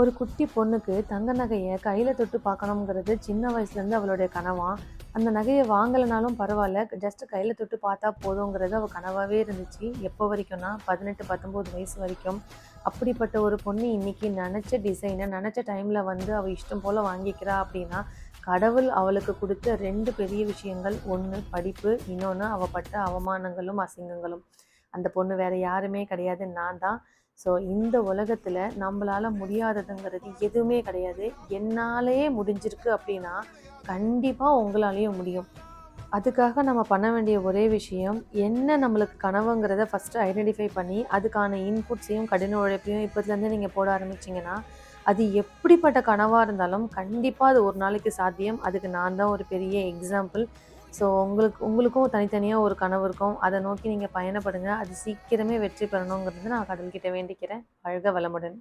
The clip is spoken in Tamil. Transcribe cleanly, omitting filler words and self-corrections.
ஒரு குட்டி பொண்ணுக்கு தங்க நகையை கையில தொட்டு பார்க்கணுங்கிறது சின்ன வயசுலேருந்து அவளுடைய கனவாம். அந்த நகையை வாங்கலைனாலும் பரவாயில்ல, ஜஸ்ட் கையில தொட்டு பார்த்தா போதுங்கிறது அவள் கனவாகவே இருந்துச்சு. எப்போ வரைக்கும்னா 18 19 வயசு வரைக்கும். அப்படிப்பட்ட ஒரு பொண்ணு இன்னைக்கு நினச்ச டிசைனை நினச்ச டைமில் வந்து அவள் இஷ்டம் போல் வாங்கிக்கிறா அப்படின்னா, கடவுள் அவளுக்கு கொடுத்த 2 பெரிய விஷயங்கள். ஒன்று படிப்பு, இன்னொன்று அவள் பட்ட அவமானங்களும் அசிங்கங்களும். அந்த பொண்ணு வேற யாருமே கிடையாது, நான் தான். ஸோ இந்த உலகத்தில் நம்மளால் முடியாததுங்கிறது எதுவுமே கிடையாது. என்னாலேயே முடிஞ்சிருக்கு அப்படின்னா கண்டிப்பாக உங்களாலேயும் முடியும். அதுக்காக நம்ம பண்ண வேண்டிய ஒரே விஷயம், என்ன நம்மளுக்கு கனவுங்கிறத ஃபஸ்ட்டு ஐடென்டிஃபை பண்ணி அதுக்கான இன்புட்ஸையும் கடின உழைப்பையும் இப்போதுலேருந்து நீங்கள் போட ஆரம்பிச்சிங்கன்னா, அது எப்படிப்பட்ட கனவாக இருந்தாலும் கண்டிப்பாக அது ஒரு நாளைக்கு சாத்தியம். அதுக்கு நான் தான் ஒரு பெரிய எக்ஸாம்பிள். ஸோ உங்களுக்கும் தனித்தனியாக ஒரு கனவு இருக்கும். அதை நோக்கி நீங்கள் பயணப்படுங்க. அது சீக்கிரமே வெற்றி பெறணுங்கிறது நான் கடவுள்கிட்ட வேண்டிக்கிறேன். வாழ்க வளமுடன்.